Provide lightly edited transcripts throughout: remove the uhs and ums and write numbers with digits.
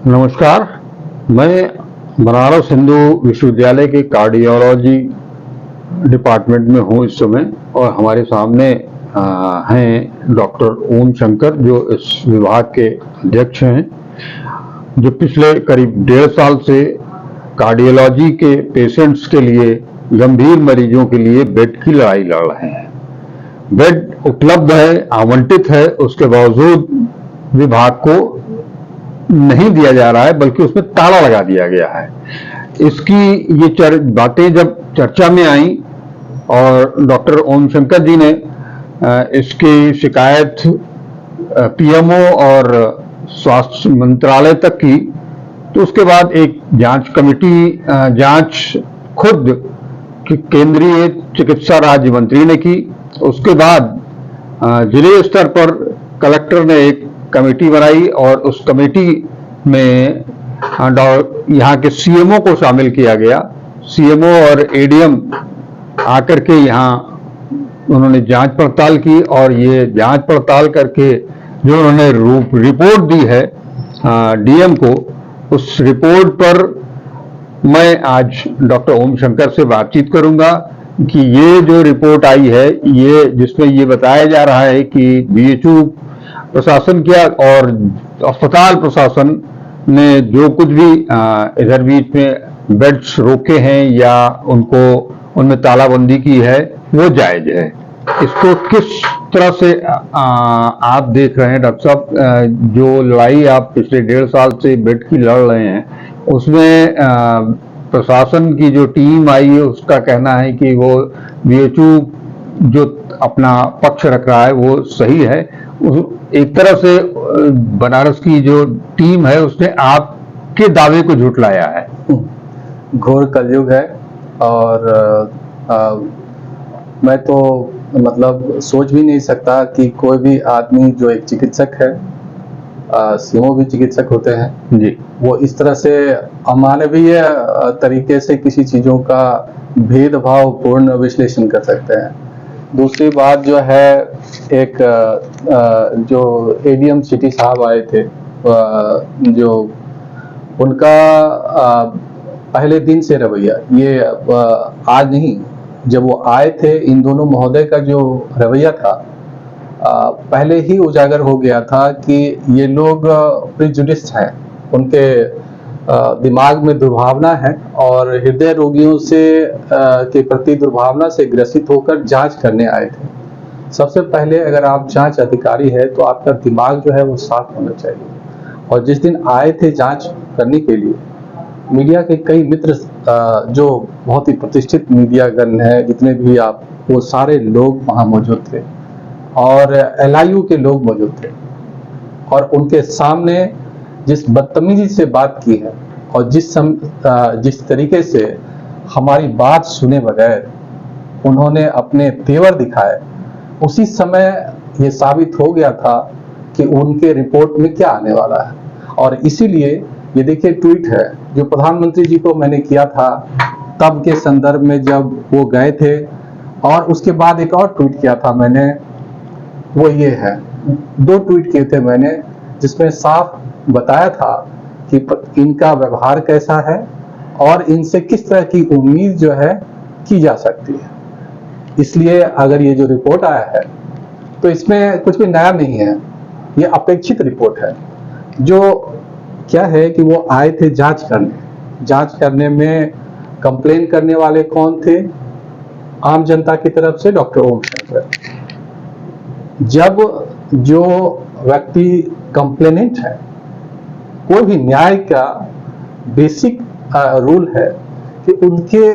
नमस्कार। मैं बनारस हिंदू विश्वविद्यालय के कार्डियोलॉजी डिपार्टमेंट में हूँ इस समय, और हमारे सामने हैं डॉक्टर ओम शंकर, जो इस विभाग के अध्यक्ष हैं, जो पिछले करीब 1.5 साल से कार्डियोलॉजी के पेशेंट्स के लिए, गंभीर मरीजों के लिए बेड की लड़ाई लड़ रहे हैं। बेड उपलब्ध है, आवंटित है, उसके बावजूद विभाग को नहीं दिया जा रहा है, बल्कि उसमें ताला लगा दिया गया है। इसकी ये बातें जब चर्चा में आई और डॉक्टर ओम शंकर जी ने इसकी शिकायत पीएमओ और स्वास्थ्य मंत्रालय तक की, तो उसके बाद एक जांच कमेटी जांच खुद केंद्रीय चिकित्सा राज्य मंत्री ने की। उसके बाद जिले स्तर पर कलेक्टर ने एक कमेटी बनाई और उस कमेटी में यहाँ के सीएमओ को शामिल किया गया। सीएमओ और एडीएम आकर के यहाँ उन्होंने जांच पड़ताल की, और ये जांच पड़ताल करके जो उन्होंने रिपोर्ट दी है डीएम को, उस रिपोर्ट पर मैं आज डॉक्टर ओम शंकर से बातचीत करूंगा कि ये जो रिपोर्ट आई है, ये जिसमें ये बताया जा रहा है कि बीएचयू प्रशासन क्या और अस्पताल प्रशासन ने जो कुछ भी इधर बीच में बेड्स रोके हैं या उनमें तालाबंदी की है, वो जायज है। इसको किस तरह से आप देख रहे हैं डॉक्टर साहब? जो लड़ाई आप पिछले 1.5 साल से बेड की लड़ रहे हैं, उसमें प्रशासन की जो टीम आई है, उसका कहना है कि वो बीएचयू जो अपना पक्ष रख रहा है वो सही है। एक तरह से बनारस की जो टीम है उसने आपके दावे को झुटलाया है। घोर कलयुग है, और मैं तो मतलब सोच भी नहीं सकता कि कोई भी आदमी जो एक चिकित्सक है, सीएमओ भी चिकित्सक होते हैं जी, वो इस तरह से अमानवीय तरीके से किसी चीजों का भेदभाव पूर्ण विश्लेषण कर सकते हैं। दूसरी बात जो है, एक जो एडीएम सिटी साहब आए थे, जो उनका पहले दिन से रवैया, ये आज नहीं, जब वो आए थे, इन दोनों महोदय का जो रवैया था पहले ही उजागर हो गया था कि ये लोग प्रिजुडिस्ड हैं, उनके दिमाग में दुर्भावना है और हृदय रोगियों से के प्रति दुर्भावना से ग्रसित होकर जांच करने आए थे। सबसे पहले अगर आप जांच अधिकारी है तो आपका दिमाग जो है वो साफ होना चाहिए। और जिस दिन आए थे जांच करने के लिए, मीडिया के कई मित्र जो बहुत ही प्रतिष्ठित मीडियागण है, जितने भी आप, वो सारे लोग वहाँ मौजूद थे, और एलआईयू के लोग मौजूद थे, और उनके सामने जिस बदतमीजी से बात की है और जिस तरीके से हमारी बात सुने बगैर उन्होंने अपने तेवर दिखाए, उसी समय ये साबित हो गया था कि उनके रिपोर्ट में क्या आने वाला है। और इसीलिए ये देखिए ट्वीट है जो प्रधानमंत्री जी को मैंने किया था तब के संदर्भ में, जब वो गए थे, और उसके बाद एक और ट्वीट किया था मैंने, वो ये है, 2 ट्वीट किए थे मैंने, जिसमें साफ बताया था कि इनका व्यवहार कैसा है और इनसे किस तरह की उम्मीद जो है की जा सकती है। इसलिए अगर ये जो रिपोर्ट आया है तो इसमें कुछ भी नया नहीं है, ये अपेक्षित रिपोर्ट है। जो क्या है कि वो आए थे जांच करने में कंप्लेन करने वाले कौन थे? आम जनता की तरफ से डॉक्टर ओम शंकर। जब जो व्यक्ति कंप्लेनेंट है, कोई भी न्याय का बेसिक रूल है कि उनके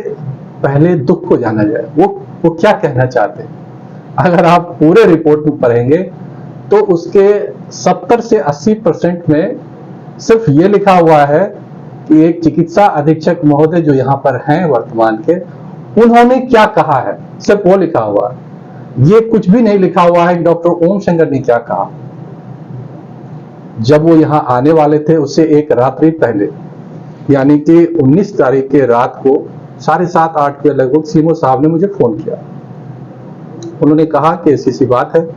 पहले दुख को जाना जाए, वो क्या कहना चाहते हैं। अगर आप पूरे रिपोर्ट में पढ़ेंगे तो उसके 70 से 80% में सिर्फ ये लिखा हुआ है कि एक चिकित्सा अधीक्षक महोदय जो यहाँ पर हैं वर्तमान के, उन्होंने क्या कहा है, सिर्फ वो लिखा हुआ है। ये कुछ भी नहीं लिखा हुआ है कि डॉक्टर ओम शंकर ने क्या कहा। जब वो यहाँ आने वाले थे उससे एक रात्रि पहले, यानी कि 19 तारीख के रात को 7:30-8 के लगभग सीएमओ साहब ने मुझे फोन किया। उन्होंने कहा कि ऐसी बात है,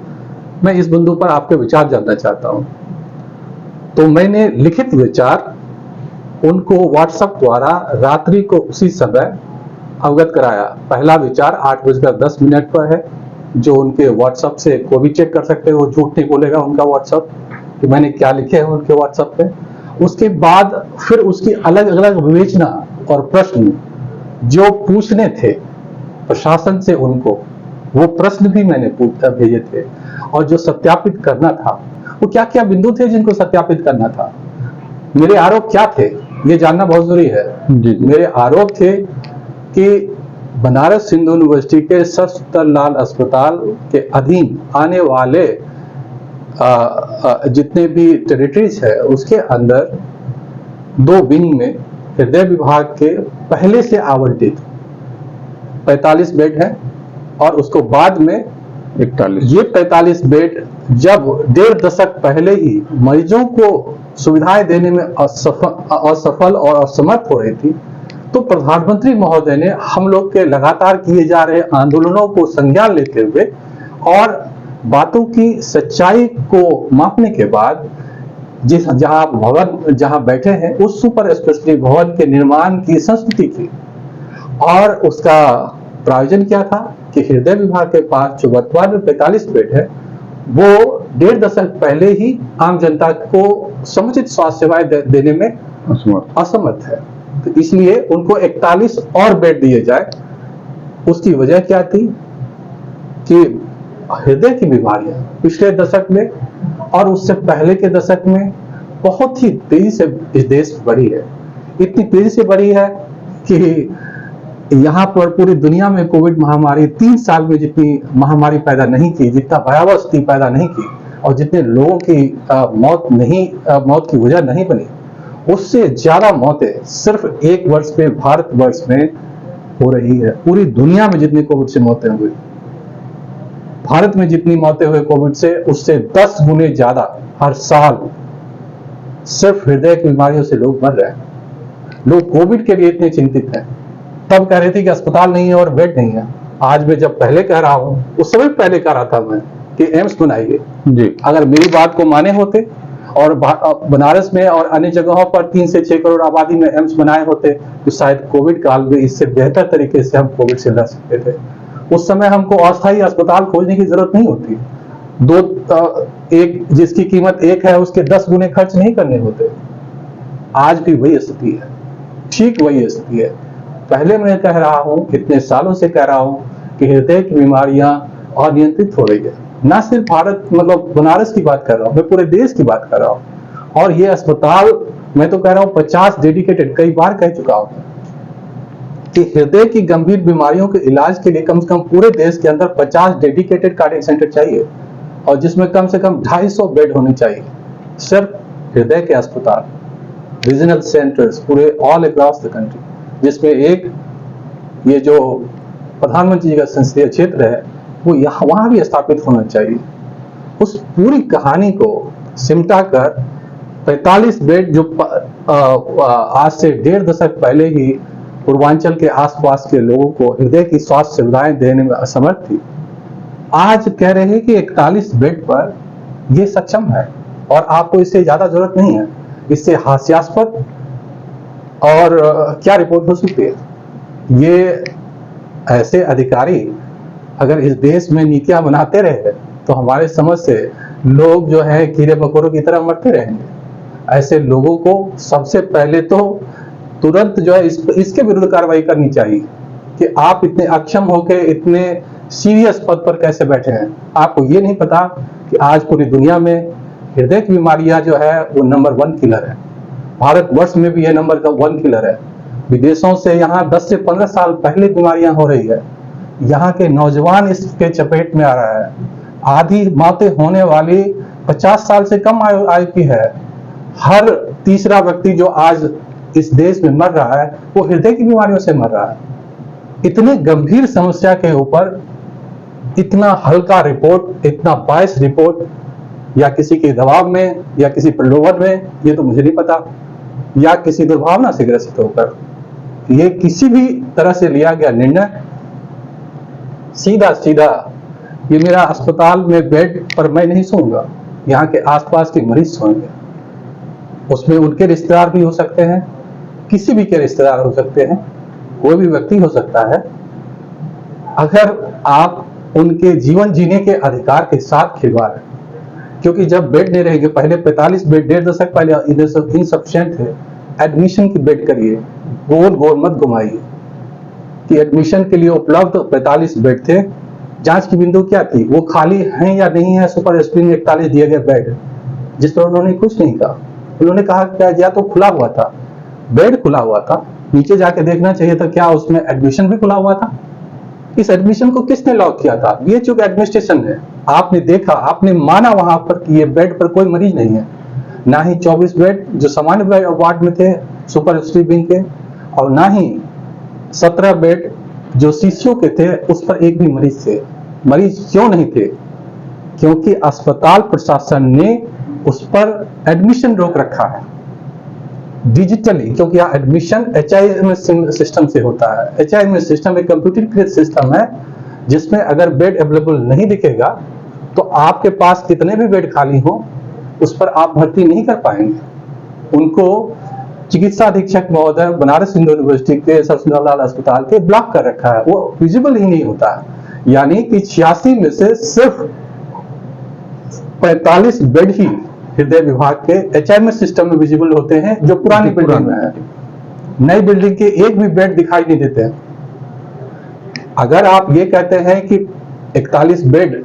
मैं इस बिंदु पर आपके विचार जानना चाहता हूं। तो मैंने लिखित विचार उनको व्हाट्सएप द्वारा रात्रि को उसी समय अवगत कराया। पहला विचार 8:10 पर है, जो उनके व्हाट्सएप से कोई भी चेक कर सकते हैं, वो झूठ नहीं बोलेगा उनका व्हाट्सएप कि मैंने क्या लिखे हैं उनके व्हाट्सएप पे। उसके बाद फिर उसकी अलग अलग विवेचना और प्रश्न जो पूछने थे प्रशासन से उनको, वो प्रश्न भी मैंने भेजे थे, और जो सत्यापित करना था, वो क्या क्या बिंदु थे जिनको सत्यापित करना था। मेरे आरोप क्या थे ये जानना बहुत जरूरी है। जी। मेरे आरोप थे कि बनारस हिंदू यूनिवर्सिटी के सर सुंदरलाल अस्पताल के अधीन आने वाले जितने भी टेरिटरीज है, उसके अंदर 2 विंग में हृदय विभाग के पहले से आवंटित 45 बेड है, और उसको बाद में 41। ये 45 बेड जब 1.5 दशक पहले ही मरीजों को सुविधाएं देने में असफल और असमर्थ हो रही थी, तो प्रधानमंत्री महोदय ने हम लोग के लगातार किए जा रहे आंदोलनों को संज्ञान लेते हुए और बातों की सच्चाई को मापने के बाद जहां बैठे हैं उस सुपर स्पेशलिटी भवन के निर्माण की संस्तुति की, और उसका प्रायोजन क्या था कि हृदय विभाग के पास जो वर्तमान में 45 बेड है, वो 1.5 दशक पहले ही आम जनता को समुचित स्वास्थ्य सेवाएं देने में असमर्थ है। तो इसलिए उनको 41 और बेड दिए जाए। उसकी वजह क्या थी कि हृदय की बीमारियां पिछले दशक में और उससे पहले के दशक में बहुत ही तेजी से इस देश में बढ़ी है। इतनी तेजी से बढ़ी है कि यहाँ पर पूरी दुनिया में कोविड महामारी 3 साल में जितनी महामारी पैदा नहीं की, जितना भयावह स्थिति पैदा नहीं की, और जितने लोगों की मौत की वजह नहीं बनी, उससे ज्यादा मौतें सिर्फ 1 वर्ष में भारतवर्ष में हो रही है। पूरी दुनिया में जितनी कोविड से मौतें हुई, भारत में जितनी मौतें हुई कोविड से, उससे 10 गुने ज्यादा हर साल सिर्फ हृदय की बीमारियों से लोग मर रहे हैं। लोग कोविड के लिए इतने चिंतित हैं, तब कह रहे थे कि अस्पताल नहीं है और बेड नहीं है। आज मैं जब पहले कह रहा हूं, उस समय पहले कह रहा था मैं कि एम्स बनाइए जी। अगर मेरी बात को माने होते और बनारस में और अन्य जगहों पर 3 से 6 करोड़ आबादी में एम्स बनाए होते, तो शायद कोविड काल में इससे बेहतर तरीके से हम कोविड से लड़ सकते थे। उस समय हमको अस्थायी अस्पताल खोजने की जरूरत नहीं होती। एक जिसकी कीमत 1 है, उसके 10 गुने खर्च नहीं करने होते। आज भी वही स्थिति है, ठीक वही स्थिति है। पहले मैं कह रहा हूं, इतने सालों से कह रहा हूं कि हृदय की बीमारियां अनियंत्रित हो रही है। ना सिर्फ भारत, मतलब बनारस की बात कर रहा हूं, मैं पूरे देश की बात कर रहा हूं। और ये अस्पताल, मैं तो कह रहा हूं 50 डेडिकेटेड, कई बार कह चुका हूं कि हृदय की गंभीर बीमारियों के इलाज के लिए कम से कम पूरे देश के अंदर 50 डेडिकेटेड कार्डियक सेंटर चाहिए, और जिसमें कम से कम 250 बेड होने चाहिए। सिर्फ हृदय के अस्पताल, रीजनल सेंटर्स पूरे ऑल अक्रॉस द कंट्री, जिसमें एक ये जो प्रधानमंत्री जी का संसदीय क्षेत्र है, वो वहां भी स्थापित होना चाहिए। उस पूरी कहानी को सिमटा कर 45 बेड जो आज से 1.5 दशक पहले ही पूर्वांचल के आसपास के लोगों को हृदय की स्वास्थ्य सुविधाएं देने में असमर्थ थी, आज कह रहे हैं कि 41 बेड पर ये सक्षम है, और आपको इससे ज्यादा जरूरत नहीं है। इससे हास्यास्पद और क्या रिपोर्ट हो सकती है। ये ऐसे अधिकारी अगर इस देश में नीतियां बनाते रहे तो हमारे समझ से लोग जो है कीड़े मकोड़ों की तरह मरते रहेंगे। ऐसे लोगों को सबसे पहले तो तुरंत जो है इसके विरुद्ध कार्रवाई करनी चाहिए कि आप इतने अक्षम होकर इतने सीरियस पद पर कैसे बैठे हैं। आपको ये नहीं पता कि आज पूरी दुनिया में हृदय की बीमारियां जो है वो नंबर 1 किलर है। भारतवर्ष में भी ये नंबर 1 किलर है। विदेशों से यहाँ 10 से 15 साल पहले बीमारियां हो रही है, यहाँ के नौजवान इसके चपेट में आ रहा है। आधी मौतें होने वाली 50 साल से कम आयु की है। हर तीसरा व्यक्ति जो आज इस देश में मर रहा है वो हृदय की बीमारियों से मर रहा है। इतने गंभीर समस्या के ऊपर इतना हल्का रिपोर्ट, इतना बायस रिपोर्ट, या किसी के दबाव में या किसी प्रलोभन में, ये तो मुझे नहीं पता, या किसी दुर्भावना से ग्रसित होकर ये किसी भी तरह से लिया गया निर्णय सीधा ये मेरा अस्पताल में बेड पर मैं नहीं सोऊंगा, यहाँ के आसपास के मरीज सोएंगे। उसमें उनके रिश्तेदार भी हो सकते हैं, किसी भी के रिश्तेदार हो सकते हैं, कोई भी व्यक्ति हो सकता है। अगर आप उनके जीवन जीने के अधिकार के साथ खिलवाड़ रहे हैं, क्योंकि जब बेड नहीं रहेंगे, पहले 45 बेड 1.5 दशक पहले इनसफिशिएंट थे, एडमिशन की बेड करिए, गोल गोल मत घुमाइए कि एडमिशन के लिए उपलब्ध 45 बेड थे। जांच की बिंदु क्या थी, वो खाली हैं या नहीं है सुपर स्पेशलिटी 41 दिए गए बेड, जिस पर उन्होंने कुछ नहीं कहा। उन्होंने कहा क्या, या तो खुला हुआ था, बेड खुला हुआ था, नीचे जाके देखना चाहिए था क्या उसमें एडमिशन भी खुला हुआ था। इस एडमिशन को किसने लॉक किया था? बीएचयू का एडमिनिस्ट्रेशन है। आपने देखा, आपने माना वहां पर कि ये बेड पर कोई मरीज नहीं है, ना ही 24 बेड जो सामान्य वार्ड में थे सुपर स्पेशलिटी विंग के, और ना ही 17 बेड जो सीसीयू के थे उस पर एक भी मरीज थे। मरीज क्यों नहीं थे? क्योंकि अस्पताल प्रशासन ने उस पर एडमिशन रोक रखा है डिजिटली, क्योंकि यहाँ एडमिशन HIMS सिस्टम से होता है। HIMS सिस्टम एक कंप्यूटरीकृत सिस्टम है जिसमें अगर बेड अवेलेबल नहीं दिखेगा तो आपके पास कितने भी बेड खाली हो उस पर आप भर्ती नहीं कर पाएंगे। उनको चिकित्सा अधीक्षक महोदय बनारस हिंदू यूनिवर्सिटी के सर सुंदरलाल अस्पताल के ब्लॉक कर रखा है, वो विजिबल ही नहीं होता है। यानी कि 86 में से सिर्फ 45 बेड ही हृदय विभाग के HIMS सिस्टम में विजिबल होते हैं, जो पुरानी बिल्डिंग में है। नई बिल्डिंग के एक भी बेड दिखाई नहीं देते हैं। अगर आप ये कहते हैं कि 41 बेड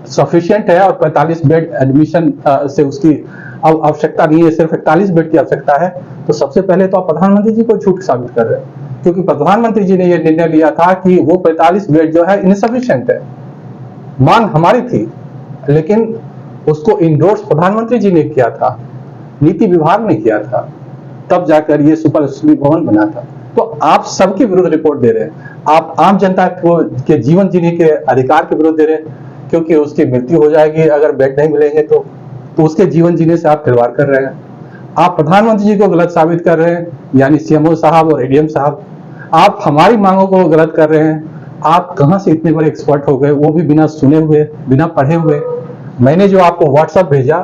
सफिशिएंट है और 45 बेड एडमिशन से उसकी आवश्यकता नहीं है, सिर्फ 41 बेड की आवश्यकता है, तो सबसे पहले तो आप प्रधानमंत्री जी को झूठ साबित कर रहे हैं, क्योंकि प्रधानमंत्री जी ने यह निर्णय लिया था कि वो 45 बेड जो है इनसफिशिएंट है। मांग हमारी थी, लेकिन उसको इंडोर्स प्रधानमंत्री जी ने किया था, नीति विभाग ने किया था, तब जाकर ये सुपर स्पेशलिटी भवन बना था। तो आप सबके विरुद्ध रिपोर्ट दे रहे हैं, आप आम जनता को के जीवन जीने के अधिकार के विरुद्ध दे रहे हैं, क्योंकि उसकी मृत्यु हो जाएगी अगर बेड नहीं मिलेंगे तो उसके जीवन जीने से आप खिलवाड़ कर रहे हैं। आप प्रधानमंत्री जी को गलत साबित कर रहे हैं, यानी CMO साहब और ADM साहब। आप हमारी मांगों को गलत कर रहे हैं। आप कहां से इतने बड़े एक्सपर्ट हो गए, वो भी बिना सुने हुए, बिना पढ़े हुए। मैंने जो आपको व्हाट्सएप भेजा,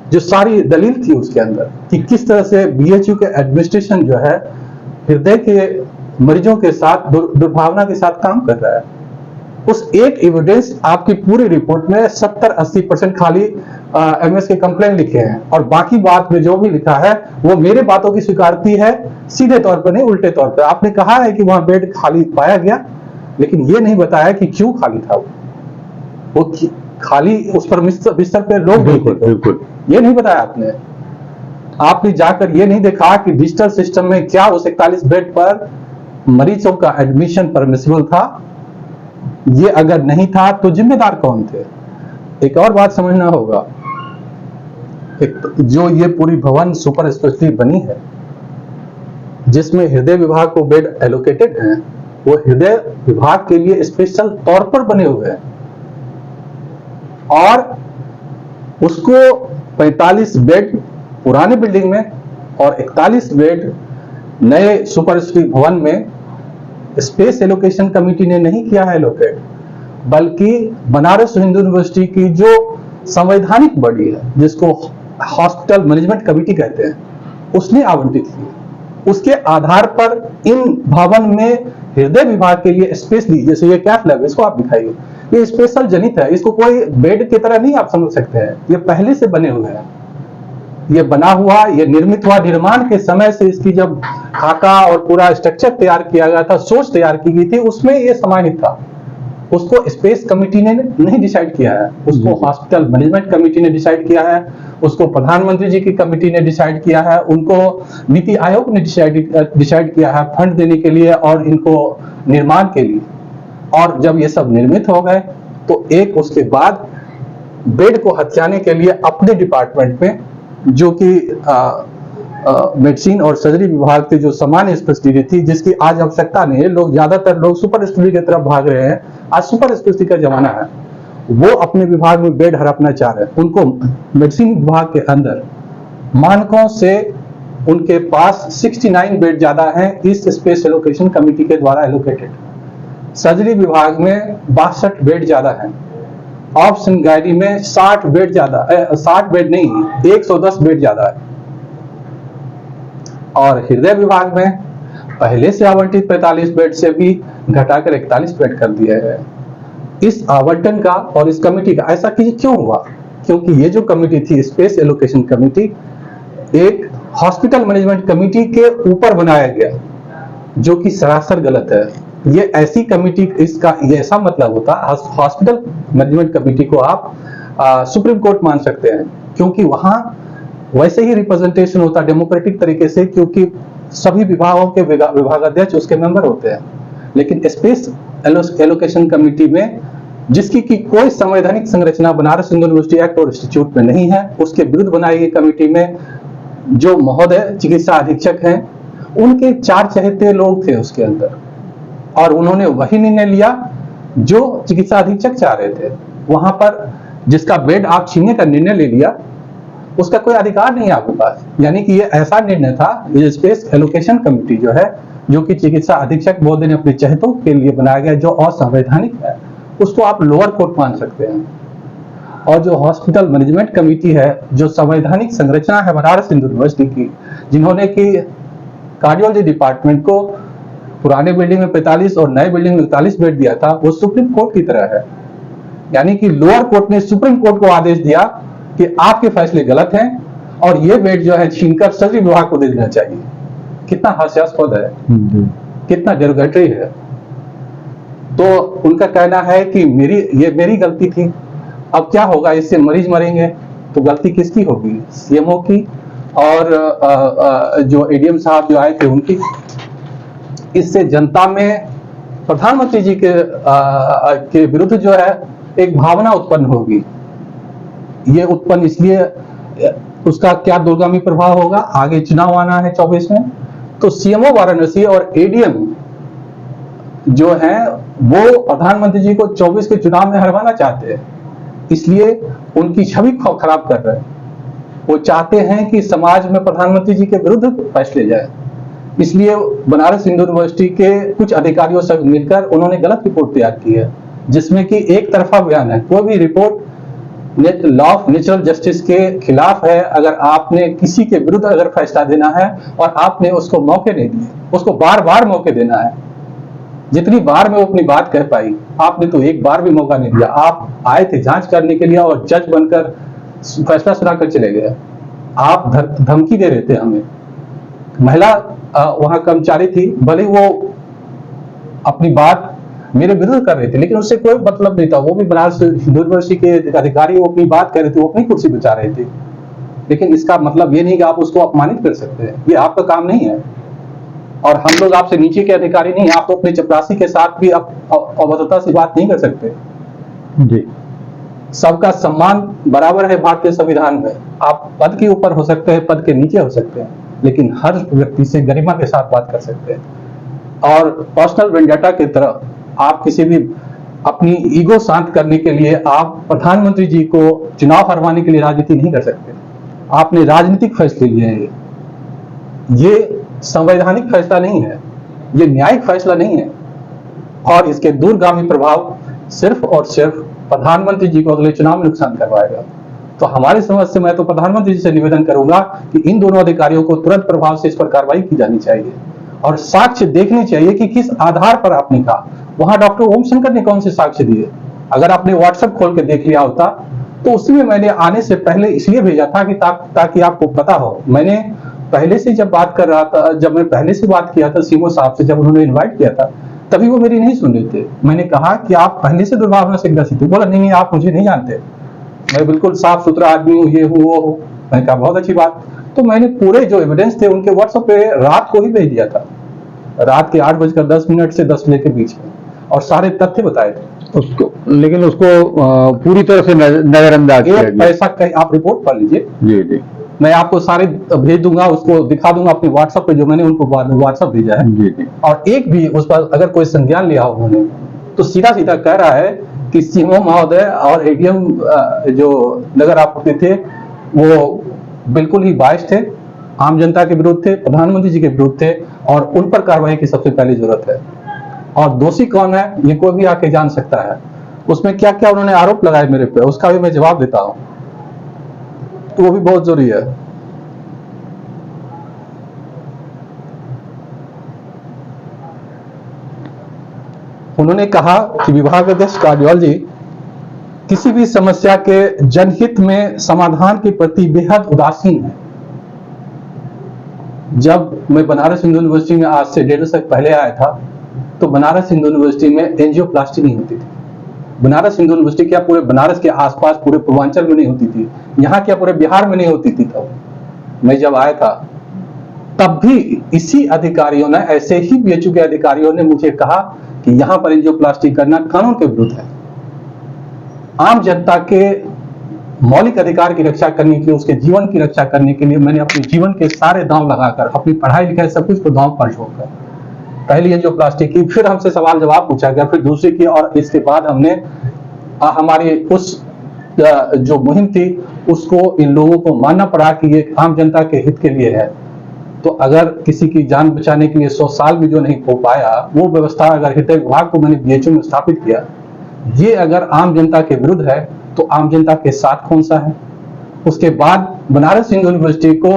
जो सारी दलील थी उसके अंदर कि किस तरह से BHU के एडमिनिस्ट्रेशन जो है हृदय के मरीजों के साथ दुर्भावना के साथ काम कर रहा है। उस एक एविडेंस आपकी पूरी रिपोर्ट में 70-80% खाली MS के कंप्लेन लिखे हैं, और बाकी बात में जो भी लिखा है वो मेरे बातों की स्वीकारती है, सीधे तौर पर नहीं उल्टे तौर पर। आपने कहा है कि वहां बेड खाली पाया गया, लेकिन ये नहीं बताया कि क्यों खाली था। वो खाली उस पर बिस्तर पे लोग नहीं थे, बिल्कुल ये नहीं बताया आपने। आपने जाकर ये नहीं देखा कि डिजिटल सिस्टम में क्या उस 41 बेड पर मरीजों का एडमिशन परमिसिबल था। ये अगर नहीं था तो जिम्मेदार कौन थे? एक और बात समझना होगा, जो ये पूरी भवन सुपर स्पेशलिटी बनी है जिसमें हृदय विभाग को बेड एलोकेटेड हैं, वो हृदय विभाग के लिए स्पेशल तौर पर बने हुए हैं, और उसको 45 बेड पुराने बिल्डिंग में और 41 बेड नए सुपर स्पेशलिटी भवन में स्पेस एलोकेशन कमेटी ने नहीं किया है एलोकेट, बल्कि बनारस हिंदू यूनिवर्सिटी की जो संवैधानिक बॉडी है, जिसको हॉस्पिटल मैनेजमेंट कमेटी कहते हैं, उसने आवंटित की। उसके आधार पर इन भवन में हृदय विभाग के लिए स्पेशली, जैसे ये कैथ लैब, इसको आप दिखाइए, ये स्पेशल जनित है, इसको कोई बेड की तरह नहीं आप समझ सकते हैं। ये पहले से बने हुए हैं, ये बना हुआ, ये निर्मित हुआ, निर्माण के समय से इसकी जब खाका और पूरा स्ट्रक्चर तैयार किया गया था, सोच तैयार की गई थी, उसमें ये समाहित था। उसको स्पेस कमेटी ने नहीं डिसाइड किया है, उसको हॉस्पिटल मैनेजमेंट कमेटी ने डिसाइड किया है, उसको प्रधानमंत्री जी की कमेटी ने डिसाइड किया है, उनको नीति आयोग ने डिसाइड किया है फंड देने के लिए और इनको निर्माण के लिए। और जब ये सब निर्मित हो गए तो एक उसके बाद बेड को हथियाने के लिए अपने डिपार्टमेंट में, जो कि मेडिसिन और सर्जरी विभाग के जो सामान्य स्पेशलिटी थी, जिसकी आज आवश्यकता नहीं है, लोग ज्यादातर लोग सुपर स्पेशलिटी की तरफ भाग रहे हैं, आज सुपर स्पेशलिटी का जमाना है, वो अपने विभाग में बेड हड़पना चाह रहे हैं। उनको मेडिसिन विभाग के अंदर मानकों से उनके पास 69 बेड ज्यादा हैं इस स्पेस एलोकेशन कमेटी के द्वारा एलोकेटेड। सर्जरी विभाग में 62 बेड ज्यादा है, ऑप्शन गायरी में 60 बेड ज्यादा, 60 बेड नहीं, 110 बेड ज्यादा है। और हृदय विभाग में पहले से आवंटित 45 बेड से भी घटाकर 41 बेड कर दिया है। इस आवंटन का और इस कमेटी का ऐसा क्यों हुआ? क्योंकि ये जो कमेटी थी, स्पेस एलोकेशन कमेटी, एक हॉस्पिटल मैनेजमेंट कमेटी के ऊपर बनाया गया, जो कि सरासर गलत है। ये ऐसी कमेटी, इसका ये ऐसा मतलब होता, हॉस्पिटल मैनेजमेंट कमेटी को आप सुप्रीम कोर्ट मान सकते हैं, क्योंकि वहां वैसे ही रिप्रेजेंटेशन होता डेमोक्रेटिक तरीके से, क्योंकि सभी विभागों के विभागाध्यक्ष उसके मेंबर होते हैं। लेकिन स्पेस एलोकेशन कमेटी में, जिसकी की कोई संवैधानिक संरचना बनारस हिंदू यूनिवर्सिटी एक्ट और इंस्टीट्यूट में नहीं है, उसके विरुद्ध बनाई गई कमेटी में जो महोदय चिकित्सा अधीक्षक हैं, उनके 4 चहेते लोग थे उसके अंदर, और उन्होंने वही निर्णय लिया जो चिकित्सा अधीक्षक चाह रहे थे। वहां पर जिसका बेड आप छीनने का निर्णय ले लिया, उसका कोई अधिकार नहीं है आपके पास। यानी कि ये ऐसा निर्णय था, ये स्पेस एलोकेशन कमेटी जो है, जो कि चिकित्सा अधीक्षक महोदय ने अपने चहेतों के लिए बनाया गया, जो असंवैधानिक है, उसको आप लोअर कोर्ट मान सकते हैं। और जो हॉस्पिटल मैनेजमेंट कमेटी है, जो संवैधानिक संरचना है बनारस हिंदू यूनिवर्सिटी की, जिन्होंने की कार्डियोलॉजी डिपार्टमेंट को पुराने बिल्डिंग में 45 और नए बिल्डिंग में 41 बेड दिया था, वो सुप्रीम कोर्ट की तरह है। यानी कि लोअर कोर्ट ने सुप्रीम कोर्ट को आदेश दिया कि आपके फैसले गलत हैं और ये बेड जो है छीनकर सभी विभाग को दे देना चाहिए। कितना हास्यास्पद है, कितना डेरोगेटरी है। तो उनका कहना है कि ये मेरी गलती थी, अब क्या होगा, इससे मरीज मरेंगे, तो गलती किसकी होगी? सीएमओ की और जो एडीएम साहब जो आए थे उनकी। इससे जनता में प्रधानमंत्री जी के विरुद्ध जो है एक भावना उत्पन्न होगी। ये उत्पन्न इसलिए, उसका क्या दूरगामी प्रभाव होगा? आगे चुनाव आना है 24 में, तो सीएमओ वाराणसी और एडीएम जो है वो प्रधानमंत्री जी को 24 के चुनाव में हरवाना चाहते हैं, इसलिए उनकी छवि खराब कर रहे हैं। वो चाहते हैं कि समाज में प्रधानमंत्री जी के विरुद्ध फैसले जाए, इसलिए बनारस हिंदू यूनिवर्सिटी के कुछ अधिकारियों से मिलकर उन्होंने गलत रिपोर्ट तैयार की है, जिसमें कि एक तरफा बयान है। कोई भी report law of natural justice के खिलाफ है। अगर आपने किसी के विरुद्ध अगर फैसला देना है और आपने उसको मौके नहीं दिए, उसको बार बार मौके देना है। जितनी बार में वो अपनी बात कह पाई, आपने तो एक बार भी मौका नहीं दिया। आप आए थे जांच करने के लिए और जज बनकर फैसला सुनाकर चले गए। आप धमकी दे रहे थे हमें। महिला वहां कर्मचारी थी, भले वो अपनी बात मेरे विरुद्ध कर रहे थे, लेकिन उससे कोई मतलब नहीं था। वो भी बनारस हिंदू यूनिवर्सिटी के अधिकारी, वो अपनी बात कह रहे थे, वो अपनी कुर्सी बचा रहे थे। लेकिन इसका मतलब ये नहीं कि आप उसको अपमानित कर सकते हैं, ये आपका काम नहीं है। और हम लोग आपसे नीचे के अधिकारी नहीं, आप तो अपने चपरासी के साथ भी अभद्रता से बात नहीं कर सकते जी। सबका सम्मान बराबर है भारतीय संविधान में। आप पद के ऊपर हो सकते हैं, पद के नीचे हो सकते हैं, लेकिन हर व्यक्ति से गरिमा के साथ बात कर सकते हैं। और पर्सनल वेंडेटा की तरह आप किसी भी अपनी ईगो शांत करने के लिए आप प्रधानमंत्री जी को चुनाव हरवाने के लिए राजनीति नहीं कर सकते। आपने राजनीतिक फैसले लिए हैं, ये संवैधानिक फैसला नहीं है, ये न्यायिक फैसला नहीं है, और इसके दूरगामी प्रभाव सिर्फ और सिर्फ प्रधानमंत्री जी को अगले चुनाव में नुकसान करवाएगा। तो हमारी समझ से मैं तो प्रधानमंत्री जी से निवेदन करूंगा कि इन दोनों अधिकारियों को तुरंत प्रभाव से इस पर कार्रवाई की जानी चाहिए और साक्ष्य देखने चाहिए कि किस आधार पर आपने कहा। वहां डॉक्टर ओम शंकर ने कौन से साक्ष्य दिए? अगर आपने व्हाट्सएप खोल के देख लिया होता तो उसी में मैंने आने से पहले इसलिए भेजा था कि ताकि आपको पता हो। मैंने पहले से जब बात कर रहा था, जब मैं पहले से बात किया था सीएमओ साहब से, जब उन्होंने इन्वाइट किया था, तभी वो मेरी नहीं सुन रहे थे। मैंने कहा कि आप पहले से दुर्भावना से ग्रसित हो। बोला नहीं, आप मुझे नहीं जानते, मैं बिल्कुल साफ सुथरा आदमी हूँ, ये हूँ वो हूँ। मैंने कहा बहुत अच्छी बात। तो मैंने पूरे जो एविडेंस थे उनके व्हाट्सएप पे रात को ही भेज दिया था, रात के 8:10 से 10 बजे के बीच में, और सारे तथ्य बताए थे उसको। लेकिन उसको पूरी तरह से नजरअंदाज किया गया। ऐसा कहीं आप रिपोर्ट पढ़ लीजिए जी जी, मैं आपको सारे भेज दूंगा, उसको दिखा दूंगा अपने व्हाट्सएप पे, जो मैंने उनको व्हाट्सएप भेजा है। जी जी। और एक भी उस पर अगर कोई संज्ञान लिया उन्होंने, तो सीधा सीधा कह रहा है कि सीएमओ महोदय और एडीएम जो नगर आपूर्ति थे वो बिल्कुल ही बायस थे, आम जनता के विरुद्ध थे, प्रधानमंत्री जी के विरुद्ध थे, और उन पर कार्रवाई की सबसे पहली जरूरत है। और दोषी कौन है ये कोई भी आके जान सकता है। उसमें क्या क्या उन्होंने आरोप लगाए मेरे पे, उसका भी मैं जवाब देता हूं, तो वो भी बहुत जरूरी है। उन्होंने कहा कि विभागाध्यक्ष कार्डियोलॉजी किसी भी समस्या के जनहित में समाधान के प्रति बेहद उदासीन है। जब मैं बनारस हिंदू यूनिवर्सिटी में आज से 1.5 साल पहले आया था तो बनारस हिंदू यूनिवर्सिटी में एंजियोप्लास्टी नहीं होती थी। बनारस हिंदू यूनिवर्सिटी क्या पूरे बनारस के आसपास पूरे पूर्वांचल में नहीं होती थी, यहाँ क्या पूरे बिहार में नहीं होती थी। तब मैं जब आया था तब भी इसी अधिकारियों ने, ऐसे ही बीएचयू के अधिकारियों ने मुझे कहा कि यहाँ पर एंजियोप्लास्टी करना कानून के विरुद्ध है। आम जनता के मौलिक अधिकार की रक्षा करने के लिए, उसके जीवन की रक्षा करने के लिए मैंने अपने जीवन के सारे दांव लगाकर, अपनी पढ़ाई लिखाई सब कुछ को दांव पर छोड़कर पहली एंजियोप्लास्टी की, फिर हमसे सवाल जवाब पूछा गया, फिर दूसरी की, और इसके बाद हमने हमारी उस जो मुहिम थी उसको इन लोगों को मानना पड़ा कि ये आम जनता के हित के लिए है। तो अगर किसी की जान बचाने के लिए 100 साल भी जो नहीं हो पाया, वो व्यवस्था अगर हृदय विभाग को मैंने बीएचयू में स्थापित किया, ये अगर आम जनता के विरुद्ध है तो आम जनता के साथ कौन सा है। उसके बाद बनारस हिंदू यूनिवर्सिटी को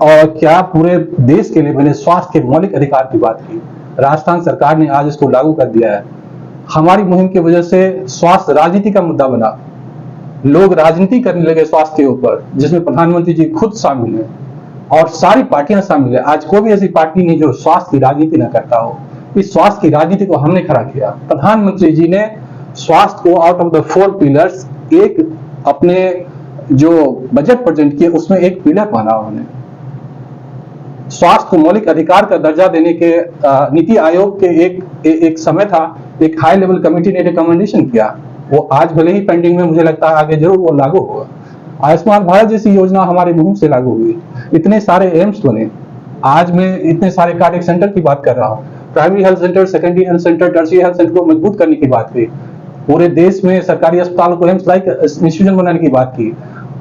और क्या पूरे देश के लिए मैंने स्वास्थ्य के मौलिक अधिकार की बात की। राजस्थान सरकार ने आज इसको लागू कर दिया है। हमारी मुहिम की वजह से स्वास्थ्य राजनीति का मुद्दा बना, लोग राजनीति करने लगे स्वास्थ्य के ऊपर, जिसमें प्रधानमंत्री जी खुद शामिल हैं और सारी पार्टियां शामिल है। आज कोई भी ऐसी पार्टी नहीं जो स्वास्थ्य की राजनीति न करता हो। इस स्वास्थ्य की राजनीति को हमने खड़ा किया। प्रधानमंत्री जी ने स्वास्थ्य को आउट ऑफ द 4 पिलर्स एक अपने जो बजट प्रेजेंट किए उसमें एक पिलर माना। उन्होंने स्वास्थ्य को मौलिक अधिकार का दर्जा देने के नीति आयोग के एक समय था, एक हाई लेवल कमेटी ने रिकमेंडेशन किया। वो आज भले ही पेंडिंग में, मुझे लगता है आगे जरूर वो लागू होगा। आयुष्मान भारत जैसी योजना हमारे मुहिम से लागू हुई, इतने सारे एम्स बने। आज मैं इतने सारे कार्डियक सेंटर की बात कर रहा हूँ, primary health centre, secondary health centre, tertiary health centre को मजबूत करने की बात की, पूरे देश में सरकारी अस्पतालों को एम्स लाइक इंस्टीट्यूशन बनाने की बात की,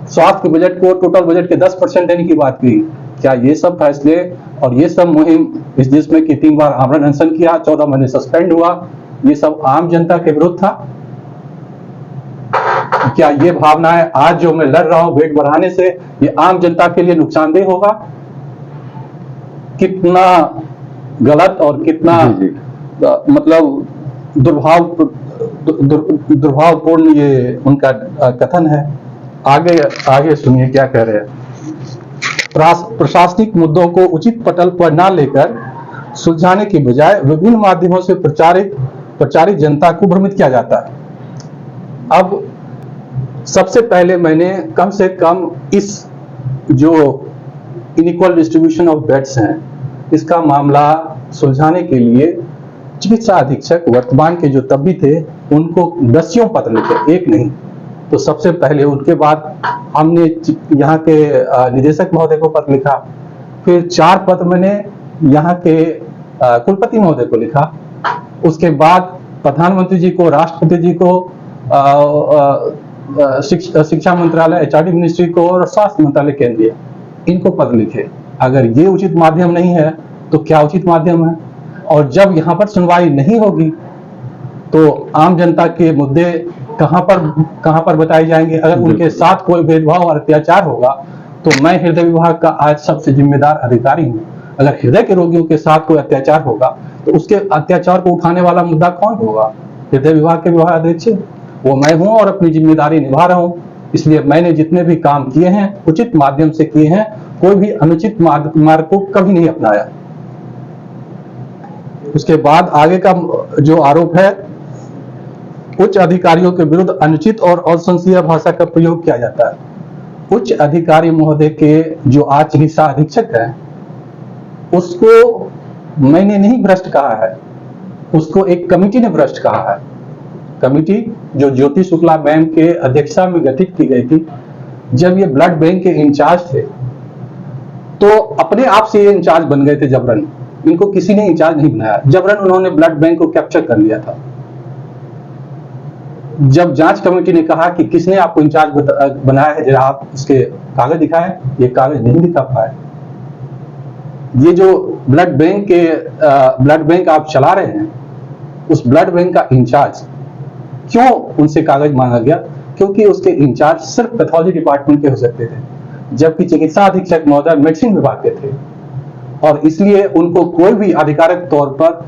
स्वास्थ्य के बजट को टोटल बजट के 10% देने की बात की। क्या ये सब फैसले और ये सब मुहिम, इस देश में कि 3 बार आमरण अनशन किया, 14 महीने सस्पेंड हुआ, ये सब आम जनता के विरुद्ध था? क्या ये भावनाएं आज जो मैं लड़ रहा हूं वेट बढ़ाने से, ये आम जनता के लिए नुकसानदेह होगा? कितना गलत और कितना मतलब दुर्भावपूर्ण ये उनका कथन है। आगे सुनिए क्या कह रहे हैं। प्रशासनिक मुद्दों को उचित पटल पर न लेकर सुलझाने की बजाय विभिन्न माध्यमों से प्रचारित जनता को भ्रमित किया जाता है। अब सबसे पहले मैंने कम से कम इस जो इनइक्वल डिस्ट्रीब्यूशन ऑफ बेड्स हैं, इसका मामला सुलझाने के लिए चिकित्सा अधीक्षक वर्तमान के जो तब भी थे उनको दसियों पत्र लिखे, एक नहीं। तो सबसे पहले उनके बाद हमने यहाँ के निदेशक महोदय को पत्र लिखा, फिर 4 पत्र मैंने यहाँ के कुलपति महोदय को लिखा, उसके बाद प्रधानमंत्री जी को, राष्ट्रपति जी को, शिक्षा मंत्रालय, एचआरडी मिनिस्ट्री को और स्वास्थ्य मंत्रालय केंद्रीय, इनको पत्र लिखे। अगर ये उचित माध्यम नहीं है तो क्या उचित माध्यम है? और जब यहाँ पर सुनवाई नहीं होगी तो आम जनता के मुद्दे कहाँ पर बताए जाएंगे? अगर उनके साथ कोई भेदभाव और अत्याचार होगा तो मैं हृदय विभाग का आज सबसे जिम्मेदार अधिकारी हूँ। अगर हृदय के रोगियों के साथ कोई अत्याचार होगा तो उसके अत्याचार को उठाने वाला मुद्दा कौन होगा? हृदय विभाग के विभागाध्यक्ष, वो मैं हूँ और अपनी जिम्मेदारी निभा रहा हूँ। इसलिए मैंने जितने भी काम किए हैं उचित माध्यम से किए हैं, कोई भी अनुचित मार्ग को कभी नहीं अपनाया। उसके बाद आगे का जो आरोप है, उच्च अधिकारियों के विरुद्ध अनुचित और अशंसनीय भाषा का प्रयोग किया जाता है। उच्च अधिकारी महोदय के जो आज चिकित्सा अधीक्षक है उसको मैंने नहीं भ्रष्ट कहा है, उसको एक कमेटी ने भ्रष्ट कहा है। कमेटी जो ज्योति शुक्ला मैम के अध्यक्षता में गठित की गई थी, जब ये ब्लड बैंक के इंचार्ज थे तो अपने आप से ये इंचार्ज बन गए थे जबरन। इनको किसी ने इंचार्ज नहीं बनाया, जबरन उन्होंने ब्लड बैंक को कैप्चर कर लिया था। जब जांच कमेटी ने कहा कि किसने आपको इंचार्ज बनाया है, जरा आप उसके कागज दिखाएं, ये कागज नहीं दिखा पाए। ये जो ब्लड बैंक आप चला रहे हैं, उस ब्लड बैंक का इंचार्ज क्यों उनसे कागज मांगा गया? क्योंकि उसके इंचार्ज सिर्फ पैथोलॉजी डिपार्टमेंट के हो सकते थे, जबकि चिकित्सा अधीक्षक महोदय मेडिसिन विभाग के थे, और इसलिए उनको कोई भी आधिकारिक तौर पर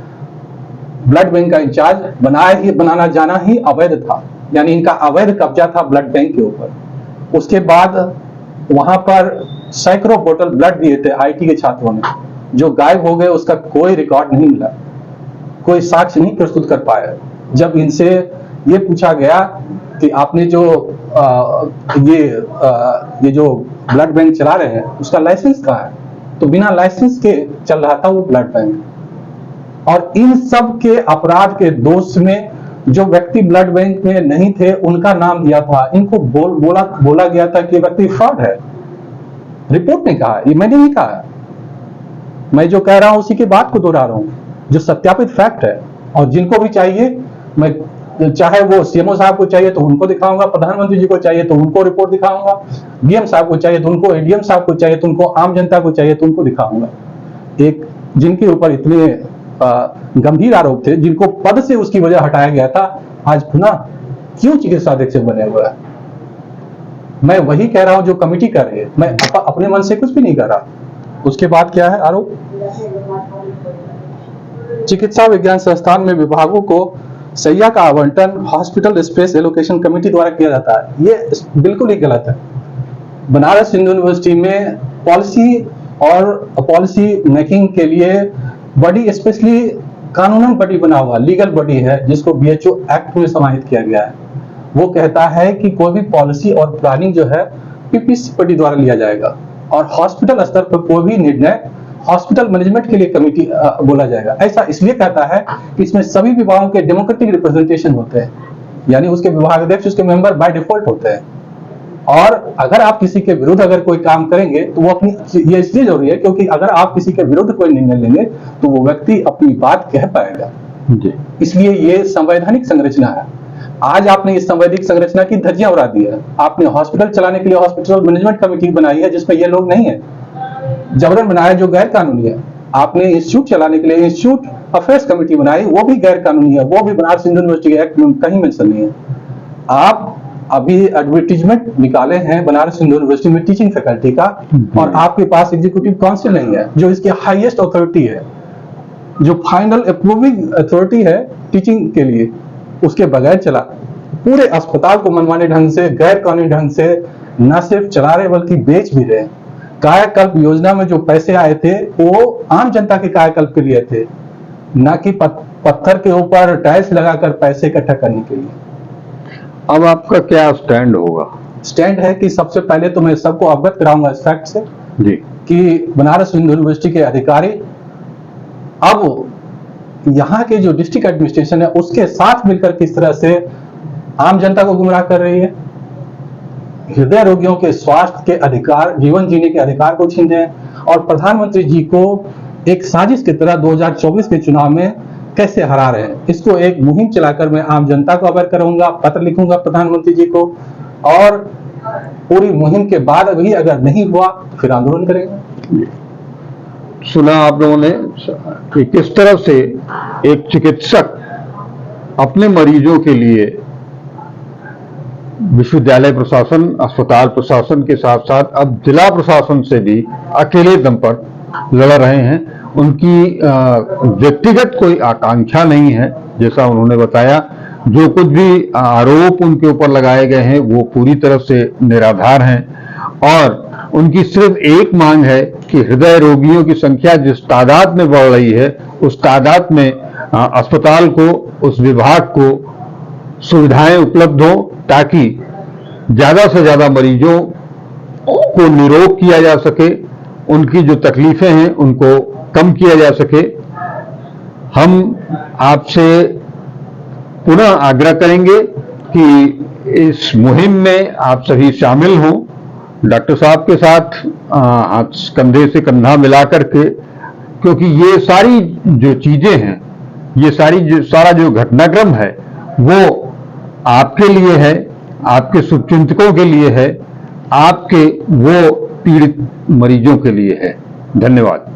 ब्लड बैंक का इंचार्ज बनाना जाना ही अवैध था, यानी इनका अवैध कब्जा था ब्लड बैंक के ऊपर। उसके बाद वहां पर सैकड़ों बोतल ब्लड दिए थे आईटी के छात्रों ने, जो गायब हो गए, उसका कोई रिकॉर्ड नहीं मिला, कोई साक्ष्य नहीं प्रस्तुत कर पाया। जब इनसे ये पूछा गया कि आपने जो ये जो ब्लड बैंक चला रहे हैं उसका लाइसेंस कहाँ है, तो बिना लाइसेंस के चल रहा था वो ब्लड बैंक। और इन सब के अपराध के दोष में जो व्यक्ति ब्लड बैंक में नहीं थे उनका नाम दिया था। इनको बोला गया था कि व्यक्ति फ्रॉड है। रिपोर्ट ने कहा, ये मैंने नहीं कहा, मैं जो कह रहा हूं उसी की बात को दोहरा रहा हूं, जो सत्यापित फैक्ट है। और जिनको भी चाहिए, मैं चाहे वो सीएमओ साहब को चाहिए तो उनको दिखाऊंगा, प्रधानमंत्री जी को चाहिए तो उनको रिपोर्ट दिखाऊंगा, डीएम साहब को चाहिए तो उनको, एडीएम साहब को चाहिए तो उनको, आम जनता को चाहिए तो उनको दिखाऊंगा। एक जिनके ऊपर इतने गंभीर आरोप थे, जिनको पद से उसकी वजह हटाया गया था, आज पुनः क्यों चिकित्सा अधीक्षक बने हुआ है। मैं वही कह रहा हूं जो कमेटी कर रही है, मैं अपने मन से कुछ भी नहीं कर रहा। उसके बाद क्या है आरोप, चिकित्सा विज्ञान संस्थान में विभागों को सैया का आवंटन हॉस्पिटल स्पेस एलोकेशन कमेटी द्वारा किया जाता है। ये बिल्कुल ही गलत है। बनारस हिंदू यूनिवर्सिटी में पॉलिसी मेकिंग के लिए बॉडी, स्पेशली कानूनन बॉडी बना हुआ लीगल बॉडी है, जिसको बीएचओ एक्ट में समाहित किया गया है। वो कहता है कि कोई भी पॉलिसी और प्लानिंग जो है पीपीसी बॉडी द्वारा लिया जाएगा, और हॉस्पिटल स्तर पर कोई भी निर्णय हॉस्पिटल मैनेजमेंट के लिए कमेटी बोला जाएगा। ऐसा इसलिए कहता है कि इसमें सभी विभागों के डेमोक्रेटिक रिप्रेजेंटेशन होते हैं, यानी उसके विभाग अध्यक्ष, उसके मेंबर बाय डिफॉल्ट होते हैं। और अगर आप किसी के विरुद्ध अगर कोई काम करेंगे तो वो अपनी, ये इसलिए जरूरी है क्योंकि अगर आप किसी के विरुद्ध कोई निर्णय लेंगे तो वो व्यक्ति अपनी बात कह पाएगा। इसलिए ये संवैधानिक संरचना है। आज आपने इस संवैधानिक संरचना की धज्जियां उड़ा दी है। आपने हॉस्पिटल चलाने के लिए हॉस्पिटल मैनेजमेंट कमेटी बनाई है, जिसमें ये लोग नहीं है, जबरन बनाया जो गैर कानूनी है। आपने इंस्टीट्यूट चलाने के लिए इंस्टीट्यूट अफेयर्स कमेटी बनाई, वो भी गैर कानूनी है, वो भी बनारस हिंदू यूनिवर्सिटी एक्ट में कहीं मेंशन नहीं है। आप अभी एडवर्टीजमेंट निकाले हैं बनारस हिंदू यूनिवर्सिटी में टीचिंग फैकल्टी का, और आपके पास एग्जीक्यूटिव काउंसिल नहीं है, जो इसकी हाईएस्ट अथॉरिटी है, जो फाइनल अप्रूविंग अथॉरिटी है टीचिंग के लिए, उसके बगैर चला पूरे अस्पताल को मनमाने ढंग से, गैर कानूनी ढंग से न सिर्फ चला रहे बल्कि बेच भी रहे। कायाकल्प योजना में जो पैसे आए थे वो आम जनता के कायाकल्प के लिए थे, न कि पत्थर के ऊपर टाइल्स लगाकर पैसे इकट्ठा करने के लिए। अब आपका क्या स्टैंड होगा? स्टैंड है कि सबसे पहले तो मैं सबको अवगत कराऊंगा इस फैक्ट से जी कि बनारस हिंदू यूनिवर्सिटी के अधिकारी अब यहाँ के जो डिस्ट्रिक्ट एडमिनिस्ट्रेशन है उसके साथ मिलकर किस तरह से आम जनता को गुमराह कर रही है, हृदय रोगियों के स्वास्थ्य के अधिकार, जीवन जीने के अधिकार को छीन रहे हैं, और प्रधानमंत्री जी को एक साजिश की तरह 2024 के चुनाव में कैसे हरा रहे हैं। इसको एक मुहिम चलाकर मैं आम जनता को अवगत करूंगा, पत्र लिखूंगा प्रधानमंत्री जी को, और पूरी मुहिम के बाद अभी अगर नहीं हुआ तो फिर आंदोलन करेंगे। सुना आप लोगों ने कि किस तरह से एक चिकित्सक अपने मरीजों के लिए विश्वविद्यालय प्रशासन, अस्पताल प्रशासन के साथ साथ अब जिला प्रशासन से भी अकेले दम पर लड़ रहे हैं। उनकी व्यक्तिगत कोई आकांक्षा नहीं है, जैसा उन्होंने बताया। जो कुछ भी आरोप उनके ऊपर लगाए गए हैं वो पूरी तरह से निराधार हैं, और उनकी सिर्फ एक मांग है कि हृदय रोगियों की संख्या जिस तादाद में बढ़ रही है उस तादाद में अस्पताल को, उस विभाग को सुविधाएं उपलब्ध हो, ताकि ज्यादा से ज्यादा मरीजों को निरोग किया जा सके, उनकी जो तकलीफें हैं उनको कम किया जा सके। हम आपसे पुनः आग्रह करेंगे कि इस मुहिम में आप सभी शामिल हों, डॉक्टर साहब के साथ हाथ कंधे से कंधा मिलाकर के, क्योंकि ये सारी जो चीजें हैं, ये सारा जो घटनाक्रम है वो आपके लिए है, आपके शुभचिंतकों के लिए है, आपके वो पीड़ित मरीजों के लिए है। धन्यवाद।